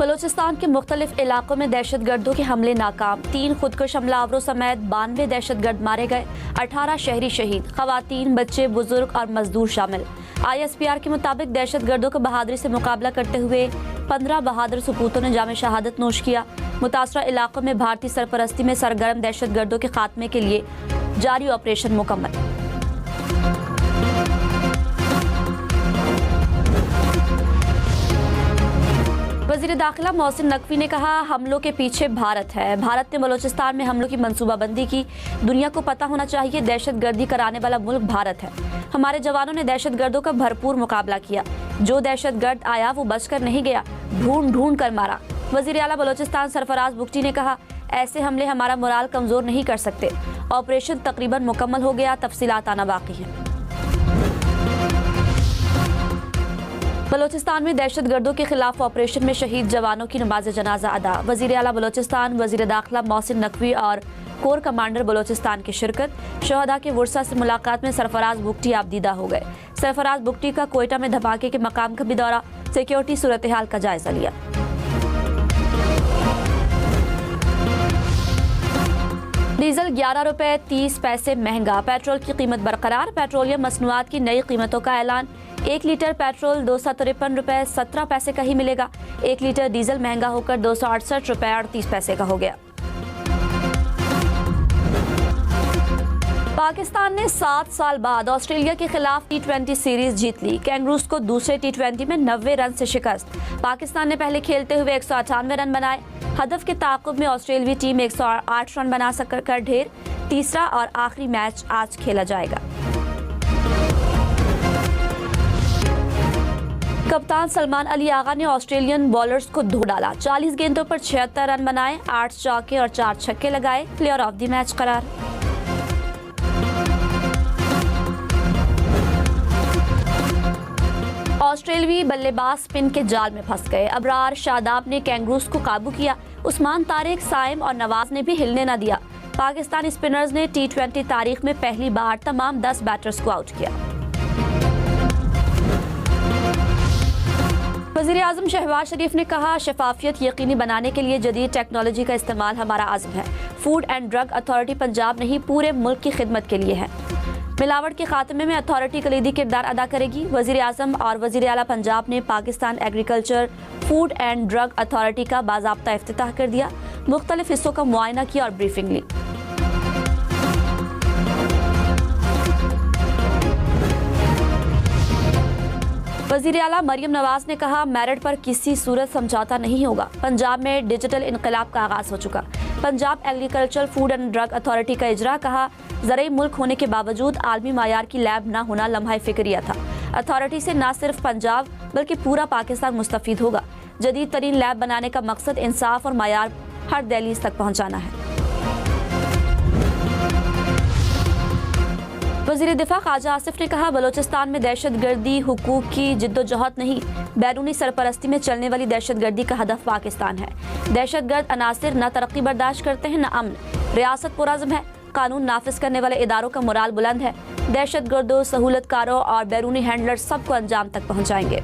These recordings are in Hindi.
बलूचिस्तान के मुख्तलिफ इलाकों में दहशतगर्दों के हमले नाकाम, 3 खुदकुश हमलावरों समेत 92 दहशतगर्द मारे गए, 18 शहरी शहीद, खवातीन, बच्चे, बुजुर्ग और मजदूर शामिल। ISPR के मुताबिक दहशतगर्दों का बहादुरी से मुकाबला करते हुए 15 बहादुर सपूतों ने जाम शहादत नोश किया। मुतासरा इलाकों में भारतीय सरपरस्ती में सरगर्म दहशतगर्दों के खात्मे के लिए जारी ऑपरेशन मुकम्मल। वज़ीर दाखिला मोहसिन नकवी ने कहा, हमलों के पीछे भारत है। भारत ने बलूचिस्तान में हमलों की मंसूबाबंदी की। दुनिया को पता होना चाहिए दहशतगर्दी कराने वाला मुल्क भारत है। हमारे जवानों ने दहशतगर्दों का भरपूर मुकाबला किया। जो दहशतगर्द आया वो बचकर नहीं गया, ढूंढ ढूंढ कर मारा। वज़ीर आला बलूचिस्तान सरफराज बुगटी ने कहा, ऐसे हमले हमारा मोराल कमजोर नहीं कर सकते। ऑपरेशन तकरीबन मुकम्मल हो गया, तफसीलात आना बाकी है। बलूचिस्तान में दहशतगर्दों के खिलाफ ऑपरेशन में शहीद जवानों की नमाज जनाजा अदा। वज़ीर आला बलूचिस्तान, वज़ीर दाखिला मोहसिन नकवी और कोर कमांडर बलूचिस्तान की शिरकत। शहदा के वर्सा से मुलाकात में सरफराज बुगटी आबदीदा हो गए। सरफराज बुगटी का कोयटा में धमाके के मकाम का भी दौरा, सिक्योरिटी सूरत हाल का जायजा लिया। डीजल 11 रुपये 30 पैसे महंगा, पेट्रोल की कीमत बरकरार। पेट्रोलियम मसनूआत की नई कीमतों का ऐलान। 1 लीटर पेट्रोल 253 रुपये 17 पैसे का ही मिलेगा। 1 लीटर डीजल महंगा होकर 268 रुपये 38 पैसे का हो गया। पाकिस्तान ने 7 साल बाद ऑस्ट्रेलिया के खिलाफ T20 सीरीज जीत ली। कैंगरूज को दूसरे T20 में 90 रन से शिकस्त। पाकिस्तान ने पहले खेलते हुए 198 रन बनाए। हदफ के ताक़ुब में ऑस्ट्रेलियावी टीम 108 रन बना कर ढेर। तीसरा और आखिरी मैच आज खेला जाएगा। कप्तान सलमान अली आगा ने ऑस्ट्रेलियन बॉलर्स को धो डाला। 40 गेंदों पर 76 रन बनाए, 8 चौके और 4 छक्के लगाए। प्लेयर ऑफ द मैच करार। ऑस्ट्रेलियावी बल्लेबाज स्पिन के जाल में फंस गए। अबरार शादाब ने कैंगरूज को काबू किया। उस्मान तारिक, साइम और नवाज ने भी हिलने न दिया। पाकिस्तानी स्पिनर्स ने T20 तारीख में पहली बार तमाम 10 बैटर्स को आउट किया। वज़ीर आज़म शहबाज शरीफ ने कहा, शफाफियत यकीनी बनाने के लिए जदीद टेक्नोलॉजी का इस्तेमाल हमारा आज़म है। Food and drug authority Punjab नहीं, पूरे मुल्क की खिदमत के लिए है। मिलावट के खात्मे में अथॉरिटी कलीदी किरदार अदा करेगी। वज़ीर आज़म और वज़ीर आला पंजाब ने Pakistan agriculture food and drug authority का बाज़ाब्ता इफ्तिताह कर दिया। मुख्तलिफ हिस्सों का मुआयना किया और ब्रीफिंग ली। वज़ीर आला मरियम नवाज ने कहा, मेरिट पर किसी सूरत समझौता नहीं होगा। पंजाब में डिजिटल इनकलाब का आगाज हो चुका। Punjab agriculture food and drug authority का इजरा। कहा, ज़रूरी मुल्क होने के बावजूद आलमी मायार की लैब न होना लम्हा फिक्रिया था। अथॉरिटी से न सिर्फ पंजाब बल्कि पूरा पाकिस्तान मुस्तफीद होगा। जदीद तरीन लैब बनाने का मकसद इंसाफ और मायार हर दहलीज तक पहुँचाना है। वज़ीर दिफा ख्वाजा आसिफ ने कहा, बलूचिस्तान में दहशतगर्दी हुकूक की जिद्दोजहद नहीं, बैरूनी सरपरस्ती में चलने वाली दहशतगर्दी का हदफ पाकिस्तान है। दहशतगर्द अनासिर न तरक्की बर्दाश्त करते हैं न अमन। रियासत पुरअज़्म है। कानून नाफिज करने वाले इदारों का मोराल बुलंद है। दहशतगर्दों, सहूलतकारों और बैरूनी हैंडलर सबको अंजाम तक पहुँचाएंगे।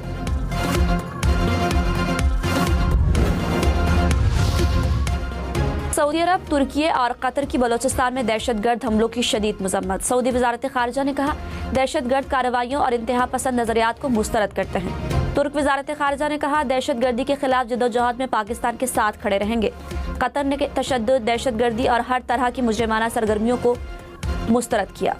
सऊदी अरब, तुर्की और कतर की बलूचिस्तान में दहशतगर्द हमलों की शदीद मजम्मत। सऊदी वजारत खारजा ने कहा, दहशतगर्द कार्रवाइयों और इंतहा पसंद नजरियात को मुस्तरद करते हैं। तुर्क वजारत खारजा ने कहा, दहशतगर्दी के खिलाफ जद्दोजहद में पाकिस्तान के साथ खड़े रहेंगे। कतर ने तशद्दुद, दहशतगर्दी और हर तरह की मुजरिमाना सरगर्मियों को मुस्तरद किया।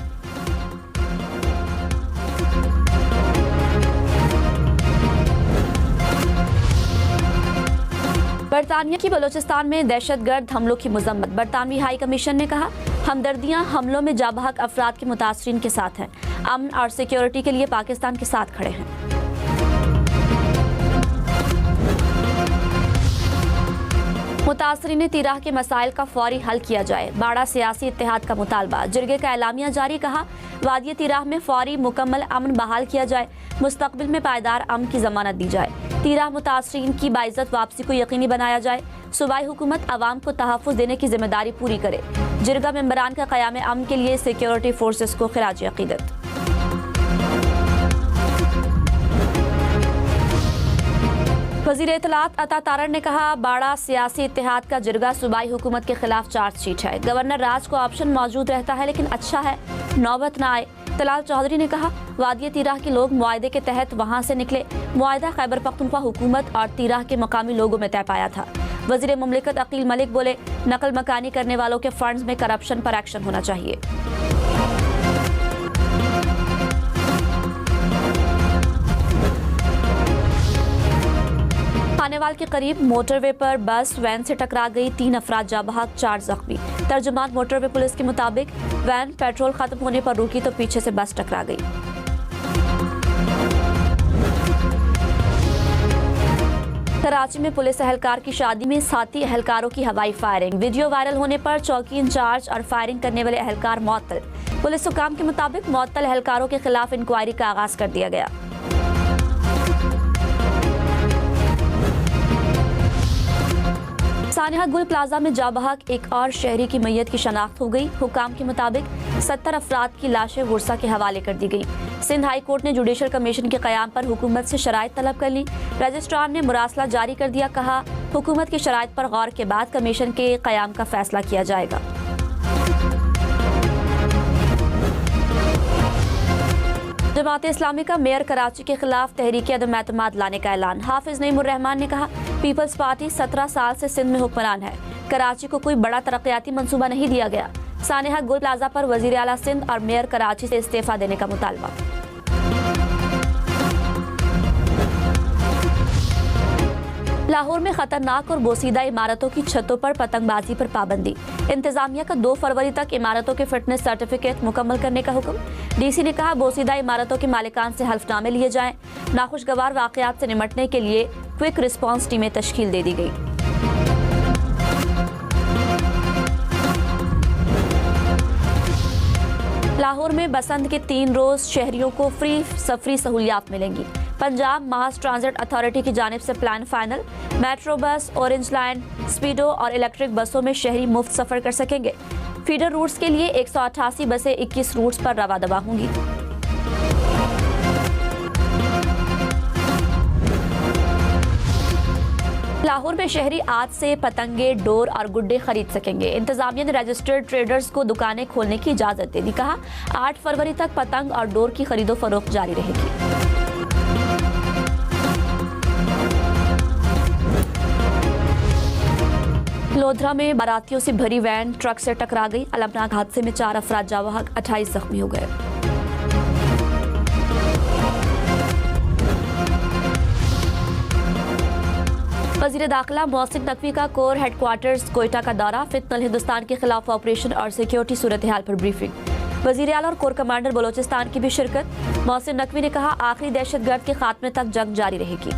बरतानिया की बलूचिस्तान में दहशतगर्द हमलों की मजम्मत। बरतानवी हाई कमीशन ने कहा, हमदर्दियां हमलों में जाबहक अफराद के मुतासरीन के साथ हैं। अमन और सिक्योरिटी के लिए पाकिस्तान के साथ खड़े हैं। मुतासरीन तीराह के मसाइल का फौरी हल किया जाए। बाड़ा सियासी इत्तेहाद का मुतालबा। जिरगे का एलामिया जारी। कहा, वादिय तीराह में फौरी मुकम्मल अमन बहाल किया जाए। मुस्तकबिल में पायदार अमन की जमानत दी जाए। तीराह मुतासरीन की बाइज्जत वापसी को यकीनी बनाया जाए। सूबाई हुकूमत आवाम को तहफ़्फ़ुज़ देने की जिम्मेदारी पूरी करे। जिरगा मेंबरान का क़याम अमन के लिए सिक्योरिटी फोर्सेस को खिराज अक़ीदत। वज़ीर इत्तलात अता तारड़ ने कहा, बाड़ा सियासी इत्तेहाद का जिरगा सूबाई हुकूमत के खिलाफ चार्जशीट है। गवर्नर राज को ऑप्शन मौजूद रहता है, लेकिन अच्छा है नौबत ना आए। तलाल चौधरी ने कहा, वादिय तीराह के लोग मुआहदे के तहत वहाँ से निकले। मुआहदा खैबर पख्तूनख्वा हुकूमत और तीराह के मकामी लोगों में तय पाया था। वज़ीर मुमलिकत अकील मलिक बोले, नकल मकानी करने वालों के फंड्स में करप्शन पर एक्शन होना चाहिए। खानेवाल के करीब मोटरवे पर बस वैन से टकरा गई, 3 अफराद जाँ बहक, 4 जख्मी। तर्जुमान मोटरवे पुलिस के मुताबिक वैन पेट्रोल खत्म होने पर रुकी तो पीछे से बस टकरा गई। कराची में पुलिस एहलकार की शादी में साथी एहलकारों की हवाई फायरिंग। वीडियो वायरल होने पर चौकी इंचार्ज और फायरिंग करने वाले एहलकार मुअत्तल। पुलिस हुकाम के मुताबिक मुअत्तल एहलकारों के खिलाफ इंक्वायरी का आगाज कर दिया गया। सानिया गुल प्लाजा में जाँ बहक एक और शहरी की मैयत की शनाख्त हो गई। हुकाम के मुताबिक 70 अफराद की लाशें वर्सा के हवाले कर दी गई। सिंध हाई कोर्ट ने जुडिशल कमीशन के क़याम पर हुकूमत से शराइत तलब कर ली। रजिस्ट्रार ने मुरासला जारी कर दिया, कहा हुकूमत की शराइत पर गौर के बाद कमीशन के क़याम का फैसला किया जाएगा। जमात इस्लामी का मेयर कराची के खिलाफ तहरीक अदम एतमाद लाने का ऐलान। हाफिज नईमुर रहमान ने कहा, पीपल्स पार्टी 17 साल से सिंध में हुक्मरान है। कराची को कोई बड़ा तरक्याती मंसूबा नहीं दिया गया। सानिया गुल प्लाजा पर वजीर आला सिंध और मेयर कराची से इस्तीफा देने का मुतालबा। लाहौर में खतरनाक और बोसीदा इमारतों की छतों पर पतंगबाजी पर पाबंदी। इंतजामिया का 2 फरवरी तक इमारतों के फिटनेस सर्टिफिकेट मुकम्मल करने का हुक्म। डीसी ने कहा, बोसीदा इमारतों के मालिकान से हल्फनामे लिए जाएं। नाखुशगवार वाकयात से निपटने के लिए क्विक रिस्पांस टीमें तश्कील दे दी गई। लाहौर में बसंत के 3 रोज शहरियों को फ्री सफरी सहूलियात मिलेंगी। पंजाब मास ट्रांजिट अथॉरिटी की जानिब से plan final. Metro bus, orange line, speedo और इलेक्ट्रिक बसों में शहरी मुफ्त सफर कर सकेंगे। फीडर रूट्स के लिए 188 बसें 21 रूट्स पर रवा दवा होंगी। लाहौर में शहरी आज से पतंगे, डोर और गुड्डे खरीद सकेंगे। इंतजामिया ने रजिस्टर्ड ट्रेडर्स को दुकानें खोलने की इजाजत दे दी। कहा, 8 फरवरी तक पतंग और डोर की खरीदो फरोख्त जारी रहेगी। लोधरा में बारातियों से भरी वैन ट्रक से टकरा गई। अलमनाक हादसे में 4 अफराद जाँ बहक, 28 जख्मी हो गए। वज़ीर दाखिला मोहसिन नकवी का कोर हेडक्वार्टर्स कोयटा का दौरा। फितनल हिंदुस्तान के खिलाफ ऑपरेशन और सिक्योरिटी सूरत हाल पर ब्रीफिंग। वज़ीर आला और कोर कमांडर बलोचिस्तान की भी शिरकत। मोहसिन नकवी ने कहा, आखिरी दहशतगर्द के खात्मे तक जंग जारी रहेगी।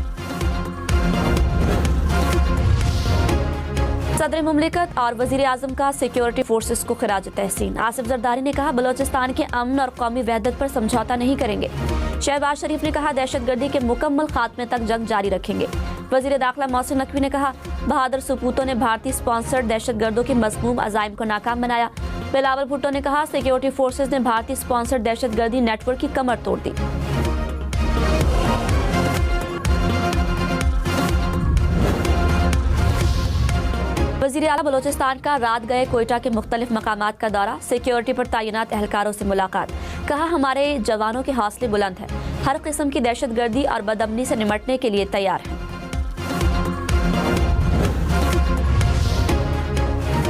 सदर मुमलिकत और वज़ीर आज़म का सिक्योरिटी फोर्सेस को खिराज तहसीन। आसिफ जरदारी ने कहा, बलोचिस्तान के अमन और कौमी वहदत पर समझौता नहीं करेंगे। शहबाज शरीफ ने कहा, दहशतगर्दी के मुकम्मल खात्मे तक जंग जारी रखेंगे। वज़ीर दाखिला मोहसिन नकवी ने कहा, बहादुर सपूतों ने भारतीय स्पॉन्सर्ड दहशतगर्दों के मज़मूम अज़ाइम को नाकाम बनाया। बिलावल भुट्टो ने कहा, सिक्योरिटी फोर्सेस ने भारतीय स्पॉन्सर्ड दहशतगर्दी नेटवर्क की कमर तोड़ दी। वज़ीर आला बलोचिस्तान का रात गए कोयटा के मुख्तलिफ मकामात का दौरा। सिक्योरिटी पर तैनात एहलकारों से मुलाकात। कहा, हमारे जवानों के हौसले बुलंद हैं, हर किस्म की दहशतगर्दी और बदअमनी से निपटने के लिए तैयार हैं।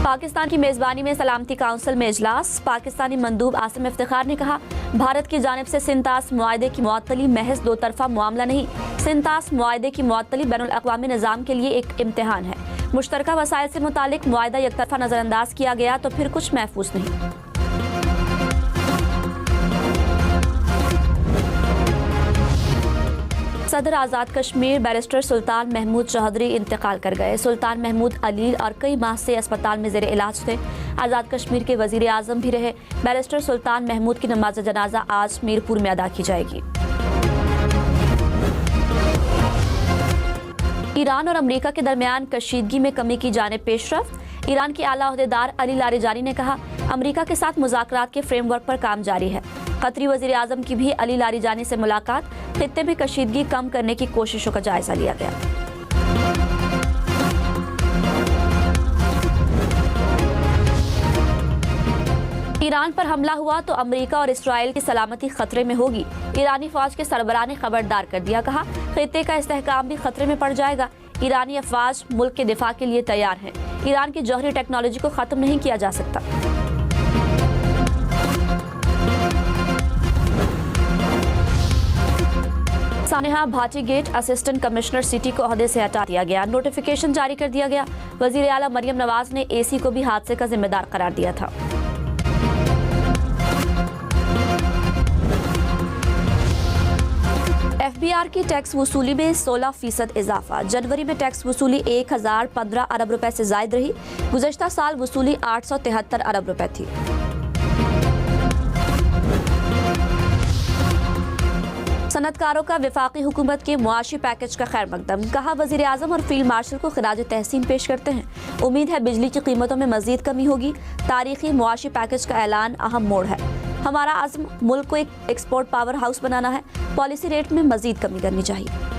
पाकिस्तान की मेजबानी में सलामती काउंसिल में इजलास। पाकिस्तानी मंदूब आसिम इफ्तिखार ने कहा, भारत की जानिब से सिंतास मुआहदे की मुअत्तली महज 2 तरफा मामला नहीं। सिंतास मुआहदे की मुअत्तली बैनुल अक़वामी निज़ाम के लिए एक इम्तिहान है। मुश्तरका वसाइल से मुतालिक मुआहदा एक तरफा नज़रअंदाज किया गया तो फिर कुछ महफूज नहीं। सदर आज़ाद कश्मीर बैरिस्टर सुल्तान महमूद चौधरी इंतकाल कर गए। सुल्तान महमूद अलील और कई माह से अस्पताल में ज़ेर इलाज थे। आज़ाद कश्मीर के वज़ीर आज़म भी रहे। बैरिस्टर सुल्तान महमूद की नमाज जनाजा आज मीरपुर में अदा की जाएगी। ईरान और अमेरिका के दरमियान कशीदगी में कमी की जाने पेशरफ्त। ईरान के आला ओहदेदार अली लारिजानी ने कहा, अमेरिका के साथ मुज़ाकरात के फ्रेमवर्क पर काम जारी है। कतरी वज़ीर आज़म की भी अली लारिजानी से मुलाकात। खित्ते में कशीदगी कम करने की कोशिशों का जायजा लिया गया। ईरान पर हमला हुआ तो अमेरिका और इसराइल की सलामती खतरे में होगी। ईरानी फौज के सरबराह ने खबरदार कर दिया, कहा खित्ते का इस्तेहकाम भी खतरे में पड़ जाएगा। ईरानी अफवाज मुल्क के दिफा के लिए तैयार हैं। ईरान की जौहरी टेक्नोलॉजी को खत्म नहीं किया जा सकता। सानेहा Bhati Gate assistant commissioner city को ओहदे से हटा दिया गया। नोटिफिकेशन जारी कर दिया गया। वजीर आला मरियम नवाज ने एसी को भी हादसे का जिम्मेदार करार दिया था। FBR की टैक्स वसूली में 16% इजाफा। जनवरी में टैक्स वसूली 1015 अरब रुपए से जायद रही। गुज़श्ता साल वसूली 873 अरब रुपए थी। सनतकारों का वफाकी हुकूमत के मुआशी पैकेज का खैर मकदम, कहा वजीर आजम और फील्ड मार्शल को खिराज तहसीन पेश करते हैं। उम्मीद है बिजली की कीमतों में मजीद कमी होगी। तारीखी मुआशी पैकेज का ऐलान अहम मोड़ है। हमारा आज़म मुल्क को एक एक्सपोर्ट पावर हाउस बनाना है। पॉलिसी रेट में मजीद कमी करनी चाहिए।